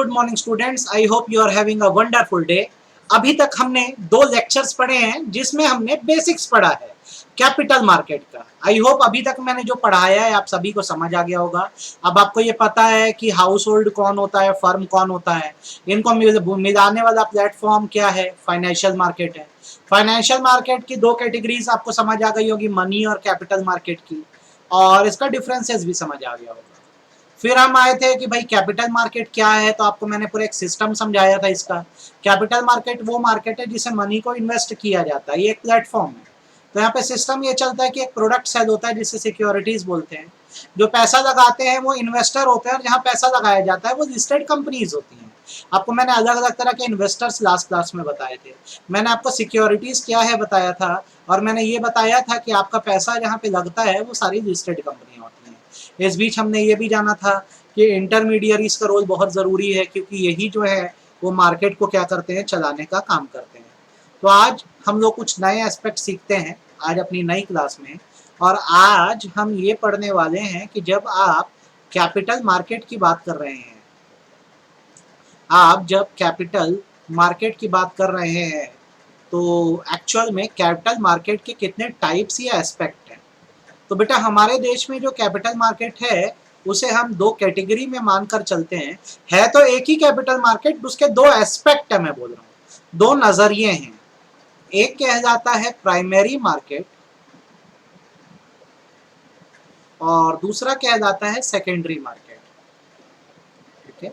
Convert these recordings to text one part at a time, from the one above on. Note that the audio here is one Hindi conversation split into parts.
Good morning students, I hope you are having a wonderful day. अभी तक हमने दो लेक्चर्स पढ़े हैं जिसमें हमने बेसिक्स पढ़ा है कैपिटल मार्केट का। आई होप अभी तक मैंने जो पढ़ाया है आप सभी को समझ आ गया होगा। अब आपको ये पता है कि हाउस होल्ड कौन होता है, फर्म कौन होता है, इनको मिलाने वाला प्लेटफॉर्म क्या है, फाइनेंशियल मार्केट है। फाइनेंशियल मार्केट की दो कैटेगरीज आपको समझ आ गई होगी, मनी और कैपिटल मार्केट की, और इसका डिफरेंसेस भी समझ आ गया होगा। फिर हम आए थे कि भाई कैपिटल मार्केट क्या है, तो आपको मैंने पूरा एक सिस्टम समझाया था इसका। कैपिटल मार्केट वो मार्केट है जिसे मनी को इन्वेस्ट किया जाता है, ये एक प्लेटफॉर्म है। तो यहाँ पे सिस्टम ये चलता है कि एक प्रोडक्ट सेल होता है जिसे सिक्योरिटीज बोलते हैं। जो पैसा लगाते हैं वो इन्वेस्टर होते हैं, और जहाँ पैसा लगाया जाता है वो लिस्टेड कंपनीज होती हैं। आपको मैंने अलग अलग तरह के इन्वेस्टर्स लास्ट क्लास में बताए थे। मैंने आपको सिक्योरिटीज क्या है बताया था, और मैंने ये बताया था कि आपका पैसा जहाँ पे लगता है वो सारी लिस्टेड कंपनियां होती हैं। इस बीच हमने ये भी जाना था कि इंटरमीडियरीज का रोल बहुत ज़रूरी है, क्योंकि यही जो है वो मार्केट को क्या करते हैं, चलाने का काम करते हैं। तो आज हम लोग कुछ नए एस्पेक्ट सीखते हैं आज अपनी नई क्लास में। और आज हम ये पढ़ने वाले हैं कि जब आप कैपिटल मार्केट की बात कर रहे हैं, आप जब कैपिटल मार्केट की बात कर रहे हैं तो एक्चुअल में कैपिटल मार्केट के कितने टाइप्स या एस्पेक्ट हैं। तो बेटा हमारे देश में जो कैपिटल मार्केट है उसे हम दो कैटेगरी में मानकर चलते हैं। है तो एक ही कैपिटल मार्केट, उसके दो एस्पेक्ट है, मैं बोल रहा हूँ दो नजरिए हैं। एक कह जाता है प्राइमरी मार्केट और दूसरा कह जाता है सेकेंडरी मार्केट। ठीक है,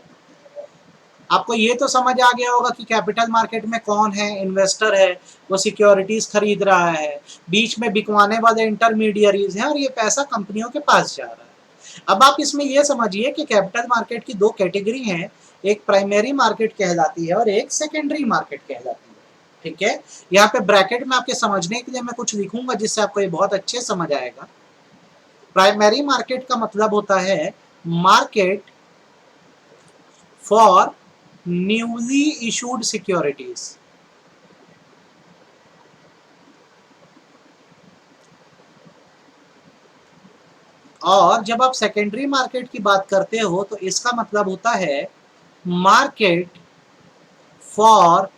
आपको ये तो समझ आ गया होगा कि कैपिटल मार्केट में कौन है, इन्वेस्टर है, वो सिक्योरिटीज खरीद रहा है, बीच में बिकवाने वाले इंटरमीडियरीज हैं, और ये पैसा कंपनियों के पास जा रहा है। अब आप इसमें ये समझिए कि कैपिटल मार्केट की दो कैटेगरी हैं, एक प्राइमरी मार्केट कहलाती है और एक सेकेंडरी मार्केट कहलाती है। ठीक है, यहाँ पे ब्रैकेट में आपके समझने के लिए मैं कुछ लिखूंगा जिससे आपको ये बहुत अच्छे समझ आएगा। प्राइमरी मार्केट का मतलब होता है market for newly issued securities. और जब आप सेकेंडरी मार्केट की बात करते हो तो इसका मतलब होता है market for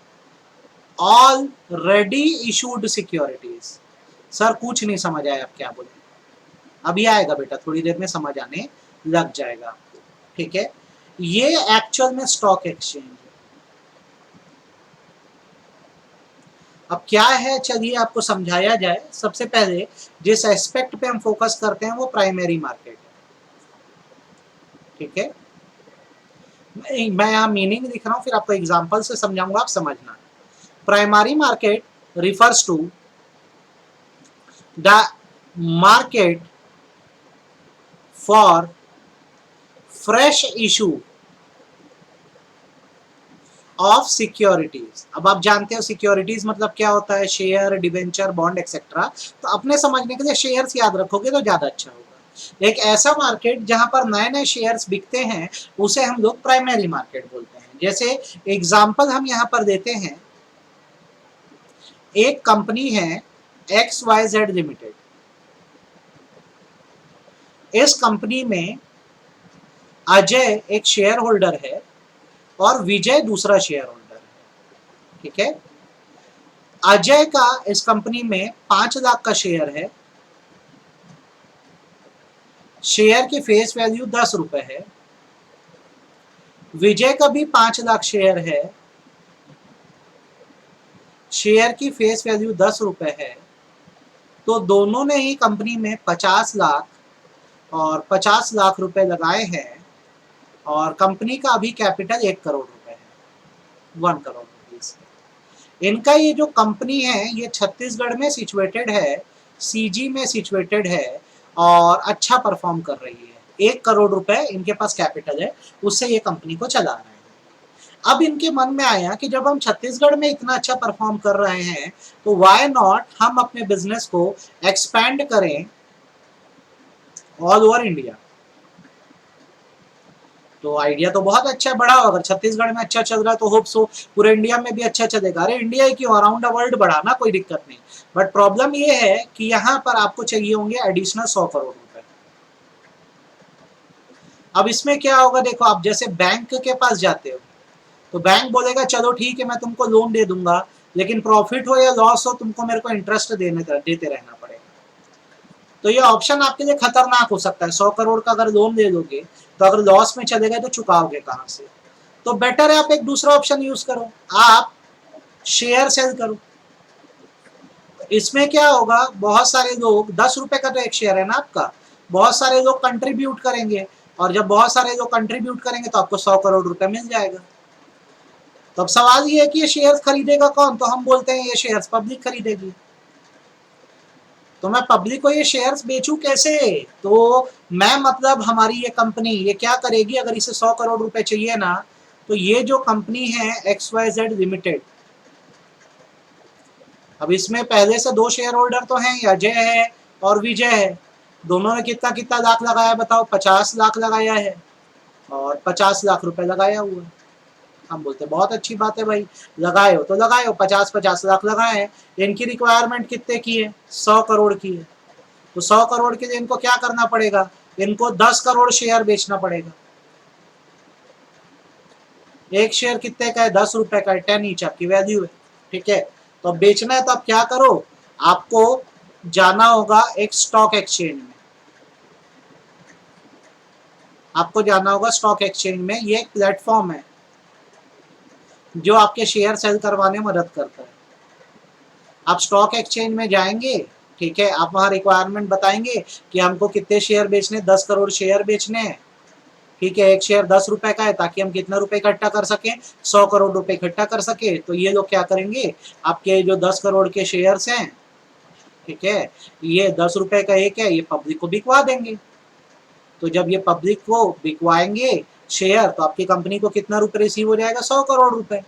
already issued securities. Sir कुछ नहीं समझ आया आप क्या बोले, अभी आएगा बेटा, थोड़ी देर में समझ आने लग जाएगा। ठीक है, ये एक्चुअल में स्टॉक एक्सचेंज है। अब क्या है, चलिए आपको समझाया जाए। सबसे पहले जिस एस्पेक्ट पे हम फोकस करते हैं वो प्राइमरी मार्केट है। ठीक है, मैं यहाँ मीनिंग लिख रहा हूँ, फिर आपको एग्जांपल से समझाऊंगा, आप समझना। Primary market refers to the market for fresh issue of securities. अब आप जानते हो सिक्योरिटीज मतलब क्या होता है, शेयर, डिवेंचर, बॉन्ड एक्सेट्रा। तो अपने समझने के लिए शेयर्स याद रखोगे तो ज्यादा अच्छा होगा। एक ऐसा मार्केट जहां पर नए नए शेयर्स बिकते हैं उसे हम लोग प्राइमरी मार्केट बोलते हैं। जैसे एग्जांपल हम यहाँ पर देते हैं, एक कंपनी है XYZ लिमिटेड। इस कंपनी में अजय एक शेयर होल्डर है और विजय दूसरा शेयर होल्डर है। ठीक है, अजय का इस कंपनी में 5 लाख का शेयर है, शेयर की फेस वैल्यू 10 रुपए है। विजय का भी 5 लाख शेयर है, शेयर की फेस वैल्यू 10 रुपए है। तो दोनों ने ही कंपनी में 50 लाख और 50 लाख रुपए लगाए हैं, और कंपनी का अभी कैपिटल 1 करोड़ रुपए है, 1 करोड़ रुपीज। इनका ये जो कंपनी है ये छत्तीसगढ़ में सिचुएटेड है, सीजी में सिचुएटेड है, और अच्छा परफॉर्म कर रही है। 1 करोड़ रुपए इनके पास कैपिटल है, उससे ये कंपनी को चला रहे हैं। अब इनके मन में आया कि जब हम छत्तीसगढ़ में इतना अच्छा परफॉर्म कर रहे हैं तो व्हाई नॉट हम अपने बिजनेस को एक्सपैंड करें ऑल ओवर इंडिया। तो आइडिया तो बहुत अच्छा बढ़ा, अगर छत्तीसगढ़ में अच्छा चल रहा है तो होप सो पूरे इंडिया में भी अच्छा चलेगा। अरे इंडिया ही क्यों, अराउंड द वर्ल्ड बढ़ाना, कोई दिक्कत नहीं। बट प्रॉब्लम ये है कि यहाँ पर आपको चाहिए होंगे एडिशनल 100 करोड़ रुपए। अब इसमें क्या होगा, देखो आप जैसे बैंक के पास जाते हो तो बैंक बोलेगा चलो ठीक है मैं तुमको लोन दे दूंगा, लेकिन प्रॉफिट हो या लॉस हो तुमको मेरे को इंटरेस्ट देते रहना पड़ेगा। तो ये ऑप्शन आपके लिए खतरनाक हो सकता है। 100 करोड़ का अगर लोन ले लोगे तो अगर लॉस में चले गए तो चुकाओगे कहां से। तो बेटर है आप एक दूसरा ऑप्शन यूज करो, आप शेयर सेल करो। इसमें क्या होगा, बहुत सारे लोग, 10 रुपए का तो एक शेयर है ना आपका, बहुत सारे लोग कंट्रीब्यूट करेंगे, और जब बहुत सारे लोग कंट्रीब्यूट करेंगे तो आपको 100 करोड़ रुपए मिल जाएगा। तो अब सवाल ये है कि ये शेयर्स खरीदेगा कौन, तो हम बोलते हैं ये शेयर्स पब्लिक खरीदेगी। तो मैं पब्लिक को ये शेयर्स बेचूं कैसे, तो मैं मतलब हमारी ये कंपनी ये क्या करेगी, अगर इसे 100 करोड़ रुपए चाहिए ना, तो ये जो कंपनी है XYZ लिमिटेड, अब इसमें पहले से 2 शेयर होल्डर तो हैं, अजय है और विजय है। दोनों ने कितना कितना लाख लगाया बताओ, 50 लाख लगाया है और 50 लाख रुपए लगाया हुआ है। हम बोलते बहुत अच्छी बात है भाई, लगाए हो तो लगाए हो, 50-50 लाख लगाए हैं। इनकी रिक्वायरमेंट कितने की है, 100 करोड़ की है। तो 100 करोड़ के लिए इनको क्या करना पड़ेगा, इनको 10 करोड़ शेयर बेचना पड़ेगा। एक शेयर कितने का है, 10 रुपए का है, 10 ईच आपकी वैल्यू है, ठीक है। तो अब बेचना है तो आप क्या करो, आपको जाना होगा एक स्टॉक एक्सचेंज में, आपको जाना होगा स्टॉक एक्सचेंज में। ये एक प्लेटफॉर्म है जो आपके शेयर सेल करवाने में मदद करता है। आप स्टॉक एक्सचेंज में जाएंगे, ठीक है, आप वहां रिक्वायरमेंट बताएंगे कि हमको कितने शेयर बेचने, 10 करोड़ शेयर बेचने हैं, ठीक है। एक शेयर 10 रुपए का है, ताकि हम कितना रुपए इकट्ठा कर सकें, 100 करोड़ रुपए इकट्ठा कर सके। तो ये लोग क्या करेंगे, आपके जो 10 करोड़ के शेयर्स हैं, ठीक है, ये 10 रुपए का एक है, ये पब्लिक को बिकवा देंगे। तो जब ये पब्लिक को बिकवाएंगे शेयर, तो आपकी कंपनी को कितना रुपए रिसीव हो जाएगा, 100 करोड़ रुपए।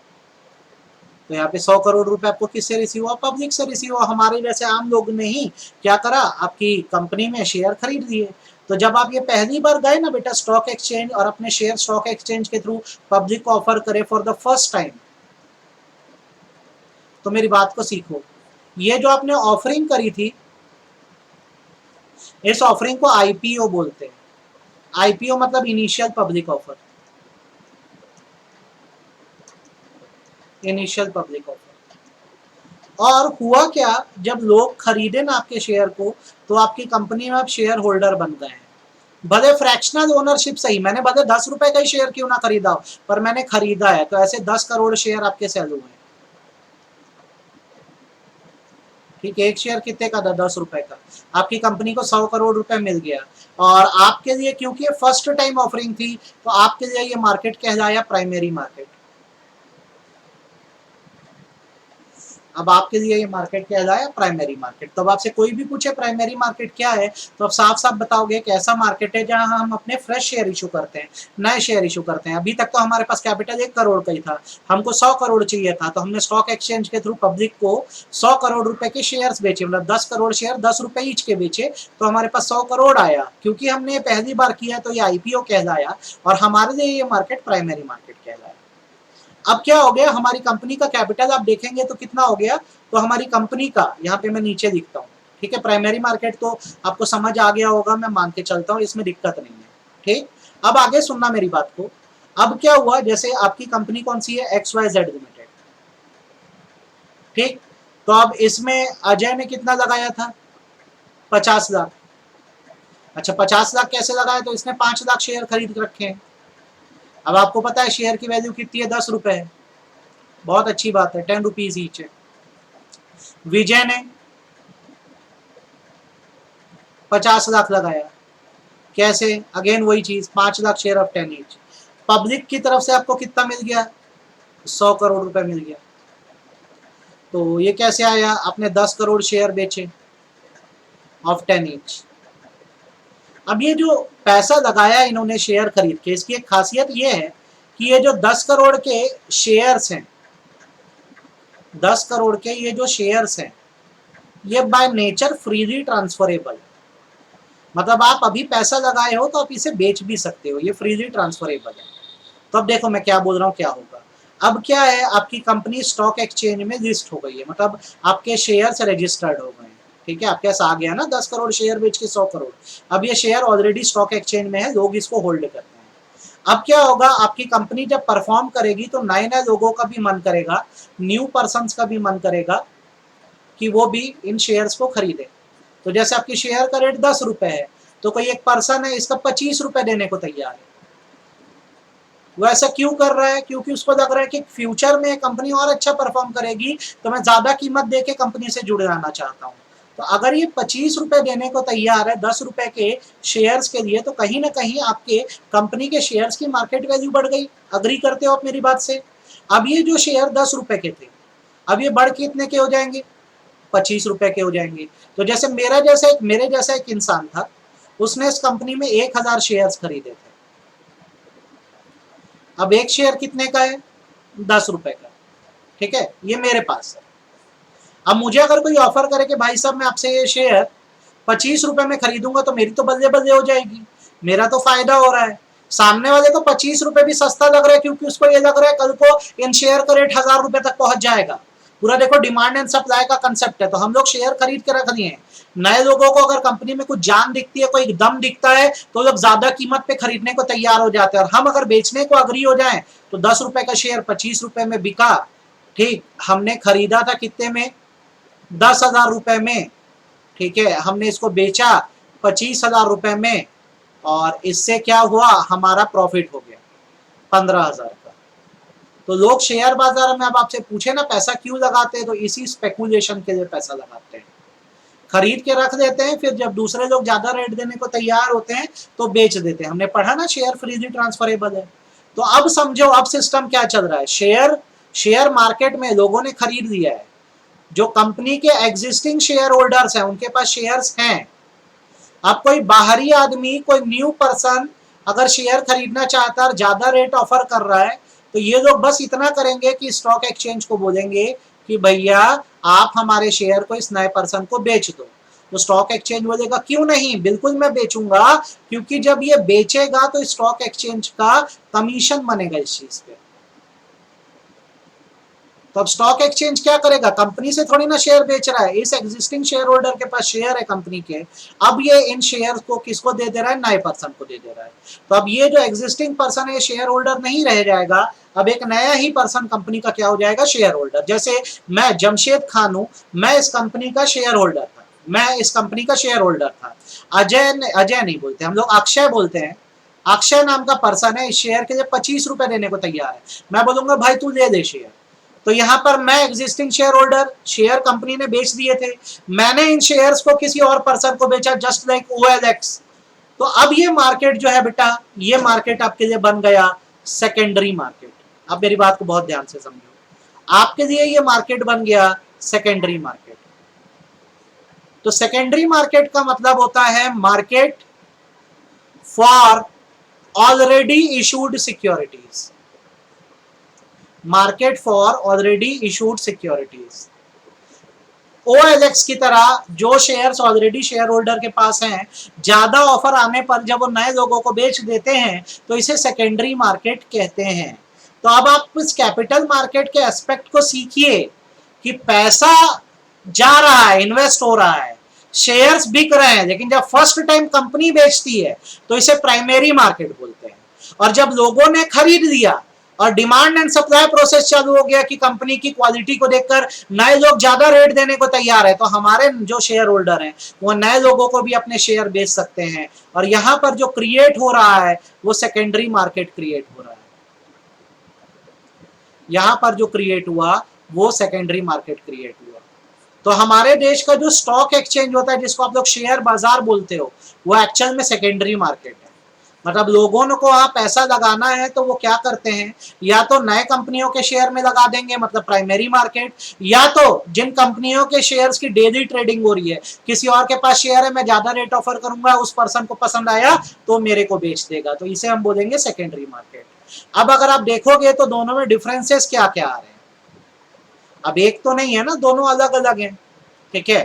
तो यहाँ पे 100 करोड़ रुपए आपको किससे रिसीव हुआ, पब्लिक से रिसीव हुआ। हमारे जैसे आम लोग ने ही क्या करा, आपकी कंपनी में शेयर खरीद लिए। तो जब आप ये पहली बार गए ना बेटा स्टॉक एक्सचेंज, और अपने शेयर स्टॉक एक्सचेंज के थ्रू पब्लिक को ऑफर करे फॉर द फर्स्ट टाइम, तो मेरी बात को सीखो। ये जो आपने ऑफरिंग करी थी, इस ऑफरिंग को IPO बोलते हैं। IPO मतलब initial public offer, initial public offer. और हुआ क्या, जब लोग खरीदे ना आपके शेयर को, तो आपकी कंपनी में आप शेयर होल्डर बन गए हैं। भले फ्रैक्शनल ओनरशिप सही, मैंने भले 10 रुपए का ही शेयर क्यों ना खरीदा हो, पर मैंने खरीदा है, तो ऐसे 10 करोड़ शेयर आपके सेल हुए हैं। ठीक है, एक शेयर कितने का था, 10 रुपए का, आपकी कंपनी को 100 करोड़ रुपए मिल गया। और आपके लिए क्योंकि फर्स्ट टाइम ऑफरिंग थी, तो आपके लिए ये मार्केट कहलाया प्राइमरी मार्केट। अब आपके लिए ये मार्केट कहलाया प्राइमरी मार्केट। तो अब आपसे कोई भी पूछे प्राइमरी मार्केट क्या है, तो आप साफ साफ बताओगे कि ऐसा मार्केट है जहां हम अपने फ्रेश शेयर इशू करते हैं, नए शेयर इशू करते हैं। अभी तक तो हमारे पास कैपिटल 1 करोड़ का ही था, हमको 100 करोड़ चाहिए था, तो हमने स्टॉक एक्सचेंज के थ्रू पब्लिक को 100 करोड़ रुपए के शेयर्स बेचे, मतलब 10 करोड़ शेयर 10 रुपए ईच के बेचे, तो हमारे पास 100 करोड़ आया। क्योंकि हमने पहली बार किया तो ये IPO कहलाया, और हमारे लिए ये मार्केट प्राइमरी मार्केट कहलाया। अब क्या हो गया, हमारी कंपनी का कैपिटल आप देखेंगे तो कितना हो गया, तो हमारी कंपनी का, यहाँ पे मैं नीचे लिखता हूँ, ठीक है, प्राइमरी मार्केट तो आपको समझ आ गया होगा, मैं मान के चलता हूँ, इसमें दिक्कत नहीं है। ठीक, अब आगे सुनना मेरी बात को। अब क्या हुआ, जैसे आपकी कंपनी कौन सी है, XYZ लिमिटेड, ठीक। तो अब इसमें अजय ने कितना लगाया था, 50 लाख। अच्छा, 50 लाख कैसे लगाया, तो इसने 5 लाख शेयर खरीद रखे हैं। अब आपको पता है शेयर की वैल्यू कितनी है, 10 रुपए है, बहुत अच्छी बात है, 10 रुपीज ईच है। विजय ने 50 लाख लगाया, कैसे, अगेन वही चीज, 5 lakh share of 10 each. Public की तरफ से आपको कितना मिल गया, 100 करोड़ रुपए मिल गया। तो ये कैसे आया, आपने 10 करोड़ शेयर बेचे ऑफ 10 ईच। अब ये जो पैसा लगाया इन्होंने शेयर खरीद के, इसकी एक खासियत ये है कि ये जो 10 करोड़ के शेयर्स हैं, 10 करोड़ के ये जो शेयर्स हैं, ये बाय नेचर फ्रीली ट्रांसफरेबल, मतलब आप अभी पैसा लगाए हो तो आप इसे बेच भी सकते हो, ये फ्रीली ट्रांसफरेबल है। तो अब देखो मैं क्या बोल रहा हूँ, क्या होगा। अब क्या है, आपकी कंपनी स्टॉक एक्सचेंज में लिस्ट हो गई है, मतलब आपके शेयर्स रजिस्टर्ड हो गए हैं, ठीक है, आपके पास आ गया ना 10 करोड़ शेयर बेच के 100 करोड़। अब ये शेयर ऑलरेडी स्टॉक एक्सचेंज में है, लोग इसको होल्ड करते हैं। अब क्या होगा, आपकी कंपनी जब परफॉर्म करेगी तो नए नए लोगों का भी मन करेगा, न्यू पर्सन्स का भी मन करेगा कि वो भी इन शेयर्स को खरीदे। तो जैसे आपकी शेयर का रेट 10 रुपए है, तो कोई एक पर्सन है इसका 25 रुपए देने को तैयार है। वो ऐसा क्यों कर रहा है? क्योंकि उसको लग रहा है कि फ्यूचर में कंपनी और अच्छा परफॉर्म करेगी, तो मैं ज्यादा कीमत दे के कंपनी से जुड़ जाना चाहता हूँ। तो अगर ये 25 रुपए देने को तैयार है 10 रुपए के शेयर्स के लिए, तो कहीं ना कहीं आपके कंपनी के शेयर्स की मार्केट वैल्यू बढ़ गई। अग्री करते हो आप मेरी बात से? अब ये जो शेयर 10 रुपए के थे, अब ये बढ़ के इतने के हो जाएंगे, 25 रुपए के हो जाएंगे। तो जैसे मेरे जैसा एक इंसान था, उसने इस कंपनी में 1000 शेयर्स खरीदे थे। अब एक शेयर कितने का है? 10 रुपए का। ठीक है, ये मेरे पास है। अब मुझे अगर कोई ऑफर करे कि भाई साहब मैं आपसे ये शेयर 25 रुपए में खरीदूंगा, तो मेरी तो बल्ले बल्ले हो जाएगी, मेरा तो फायदा हो रहा है। सामने वाले को 25 रुपए भी सस्ता लग रहा है, क्योंकि उसको ये लग रहा है कल को इन शेयर का रेट 1000 रुपए तक पहुंच जाएगा। पूरा देखो डिमांड एंड सप्लाई का कंसेप्ट है। तो हम लोग शेयर खरीद के रख लिए। नए लोगों को अगर कंपनी में कुछ जान दिखती है, कोई दम दिखता है, तो लोग ज्यादा कीमत पे खरीदने को तैयार हो जाते हैं। और हम अगर बेचने को अग्री हो जाए, तो 10 रुपए का शेयर 25 रुपए में बिका। ठीक, हमने खरीदा था कितने में? 10,000 रुपए में। ठीक है, हमने इसको बेचा 25,000 रुपए में, और इससे क्या हुआ, हमारा प्रॉफिट हो गया 15,000 का। तो लोग शेयर बाजार में अब आपसे पूछे ना पैसा क्यों लगाते हैं, तो इसी स्पेकुलेशन के लिए पैसा लगाते हैं। खरीद के रख देते हैं, फिर जब दूसरे लोग ज्यादा रेट देने को तैयार होते हैं तो बेच देते हैं। हमने पढ़ा ना शेयर फ्रीली ट्रांसफरेबल है। तो अब समझो अब सिस्टम क्या चल रहा है। शेयर मार्केट में लोगों ने खरीद लिया है। जो कंपनी के एग्जिस्टिंग शेयर होल्डर्स हैं उनके पास शेयर्स हैं। अब कोई बाहरी आदमी, कोई न्यू पर्सन अगर शेयर खरीदना चाहता है, ज्यादा रेट ऑफर कर रहा है, तो ये लोग बस इतना करेंगे कि स्टॉक एक्सचेंज को बोलेंगे कि भैया आप हमारे शेयर को इस नए पर्सन को बेच दो। तो स्टॉक एक्सचेंज बोलेगा क्यों नहीं, बिल्कुल मैं बेचूंगा, क्योंकि जब ये बेचेगा तो स्टॉक एक्सचेंज का कमीशन बनेगा इस चीज पे। तो अब स्टॉक एक्सचेंज क्या करेगा? कंपनी से थोड़ी ना शेयर बेच रहा है, इस एग्जिस्टिंग शेयर होल्डर के पास शेयर है कंपनी के। अब ये इन शेयर को किसको दे दे रहा है? नए पर्सन को दे दे रहा है। तो अब ये जो एग्जिस्टिंग पर्सन है, शेयर होल्डर नहीं रह जाएगा। अब एक नया ही पर्सन कंपनी का क्या हो जाएगा? Share holder. जैसे मैं जमशेद खान हूं, मैं इस कंपनी का शेयर होल्डर था, मैं इस कंपनी का शेयर होल्डर था। अजय नहीं बोलते हम लोग, अक्षय बोलते हैं। अक्षय नाम का पर्सन है, इस शेयर के लिए 25 रुपए देने को तैयार है। मैं बोलूंगा भाई तू ले दे शेयर। तो यहां पर मैं existing share holder, share company ने बेच दिए थे, मैंने इन शेयर्स को किसी और पर्सन को बेचा, जस्ट लाइक OLX। तो अब ये मार्केट जो है बेटा, ये मार्केट आपके लिए बन गया सेकेंडरी मार्केट। अब मेरी बात को बहुत ध्यान से समझो, आपके लिए ये मार्केट बन गया सेकेंडरी मार्केट। तो सेकेंडरी मार्केट का मतलब होता है market for already issued securities. Market for already issued securities. OLX की तरह जो शेयर्स ऑलरेडी शेयर होल्डर के पास हैं, ज्यादा ऑफर आने पर जब वो नए लोगों को बेच देते हैं, तो इसे सेकेंडरी मार्केट कहते हैं। तो अब आप इस कैपिटल मार्केट के एस्पेक्ट को सीखिए कि पैसा जा रहा है, इन्वेस्ट हो रहा है, शेयर्स बिक रहे हैं, लेकिन जब फर्स्ट टाइम कंपनी बेचती है तो इसे प्राइमरी मार्केट बोलते हैं। और जब लोगों ने खरीद लिया और डिमांड एंड सप्लाई प्रोसेस चालू हो गया कि कंपनी की क्वालिटी को देखकर नए लोग ज्यादा रेट देने को तैयार है, तो हमारे जो शेयर होल्डर हैं वो नए लोगों को भी अपने शेयर बेच सकते हैं। और यहां पर जो क्रिएट हो रहा है वो सेकेंडरी मार्केट क्रिएट हो रहा है। यहां पर जो क्रिएट हुआ वो सेकेंडरी मार्केट क्रिएट हुआ। तो हमारे देश का जो स्टॉक एक्सचेंज होता है, जिसको आप लोग शेयर बाजार बोलते हो, वो एक्चुअल में सेकेंडरी मार्केट है। मतलब लोगों को वहां पैसा लगाना है तो वो क्या करते हैं, या तो नए कंपनियों के शेयर में लगा देंगे, मतलब प्राइमरी मार्केट, या तो जिन कंपनियों के शेयर्स की डेली ट्रेडिंग हो रही है, किसी और के पास शेयर है, मैं ज्यादा रेट ऑफर करूंगा, उस पर्सन को पसंद आया तो मेरे को बेच देगा, तो इसे हम बोलेंगे सेकेंडरी मार्केट। अब अगर आप देखोगे तो दोनों में डिफरेंसेस क्या क्या आ रहे हैं। अब एक तो नहीं है ना, दोनों अलग अलग हैं। ठीक है,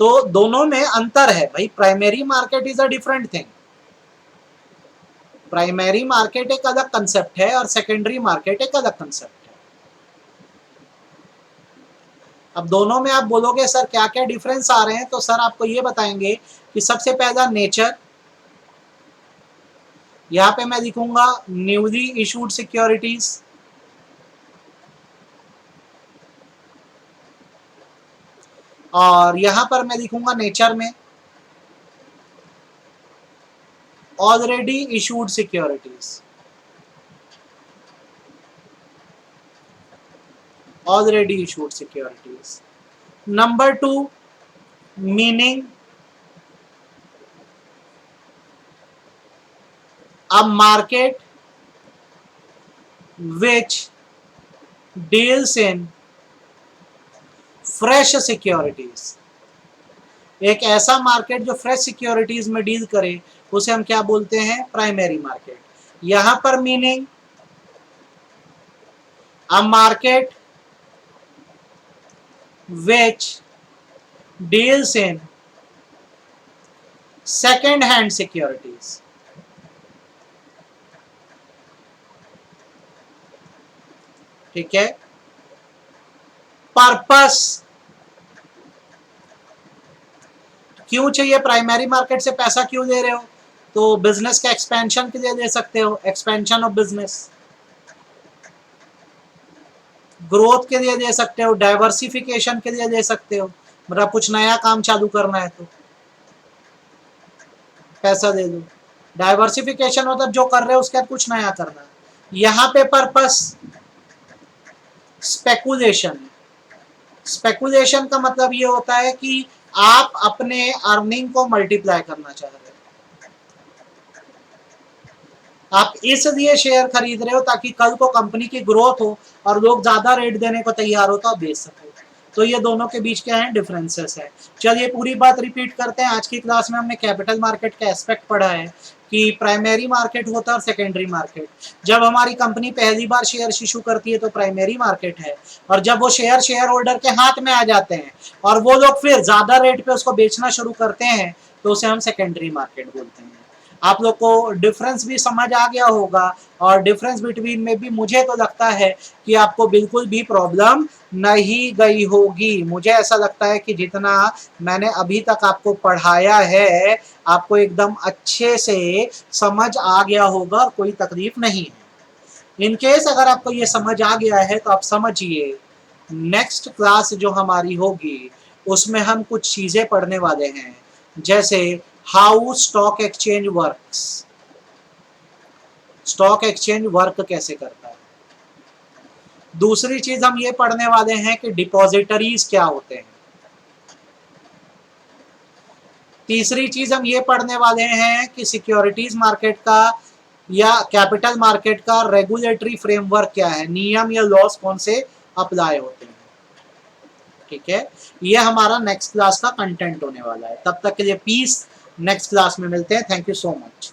तो दोनों में अंतर है भाई। Primary market is a different thing. Primary market एक अलग कंसेप्ट है और सेकेंडरी मार्केट एक अलग कंसेप्ट है। अब दोनों में आप बोलोगे सर क्या क्या डिफरेंस आ रहे हैं, तो सर आपको ये बताएंगे कि सबसे पहला नेचर, यहाँ पे मैं लिखूंगा न्यूली इशूड सिक्योरिटीज, और यहां पर मैं लिखूंगा नेचर में already issued securities, already issued securities. Number 2, meaning a market which deals in fresh securities। एक ऐसा मार्केट जो फ्रेश सिक्योरिटीज में डील करे उसे हम क्या बोलते हैं, प्राइमरी मार्केट। यहां पर meaning a market which deals in second hand securities। ठीक है। पर्पस क्यों चाहिए, प्राइमरी मार्केट से पैसा क्यों ले रहे हो, तो बिजनेस के एक्सपेंशन के लिए ले सकते हो, एक्सपेंशन ऑफ बिजनेस, ग्रोथ के लिए ले सकते हो, डाइवर्सिफिकेशन के लिए ले सकते हो, मतलब कुछ नया काम चालू करना है तो पैसा दे दो। डाइवर्सिफिकेशन मतलब जो कर रहे हो उसके बाद कुछ नया करना है। यहां पे पर्पस स्पेकुलेशन है। स्पेकुलेशन का मतलब ये होता है कि आप अपने अर्निंग को मल्टीप्लाई करना चाह रहे हो, आप इसलिए शेयर खरीद रहे हो ताकि कल को कंपनी की ग्रोथ हो और लोग ज्यादा रेट देने को तैयार हो तो आप बेच सको। तो ये दोनों के बीच क्या है, डिफरेंसेस है। चलिए पूरी बात रिपीट करते हैं। आज की क्लास में हमने कैपिटल मार्केट का एस्पेक्ट पढ़ा है कि प्राइमरी मार्केट होता है और सेकेंडरी मार्केट। जब हमारी कंपनी पहली बार शेयर इशू करती है तो प्राइमरी मार्केट है, और जब वो शेयर होल्डर के हाथ में आ जाते हैं और वो लोग फिर ज्यादा रेट पे उसको बेचना शुरू करते हैं तो उसे हम सेकेंडरी मार्केट बोलते हैं। आप लोग को डिफरेंस भी समझ आ गया होगा, और डिफरेंस बिटवीन में भी मुझे तो लगता है कि आपको बिल्कुल भी प्रॉब्लम नहीं गई होगी। मुझे ऐसा लगता है कि जितना मैंने अभी तक आपको पढ़ाया है आपको एकदम अच्छे से समझ आ गया होगा और कोई तकलीफ नहीं है। इन केस अगर आपको ये समझ आ गया है तो आप समझिए नेक्स्ट क्लास जो हमारी होगी उसमें हम कुछ चीजें पढ़ने वाले हैं, जैसे how stock exchange works, stock exchange work कैसे करता है। दूसरी चीज हम ये पढ़ने वाले हैं कि डिपॉजिटरीज क्या होते हैं। तीसरी चीज हम ये पढ़ने वाले हैं कि सिक्योरिटीज मार्केट का या कैपिटल मार्केट का रेगुलेटरी फ्रेमवर्क क्या है, नियम या लॉस कौन से अप्लाई होते हैं। ठीक है, ये हमारा नेक्स्ट क्लास का कंटेंट होने वाला है। तब तक के लिए पीस, नेक्स्ट क्लास में मिलते हैं। Thank you so much.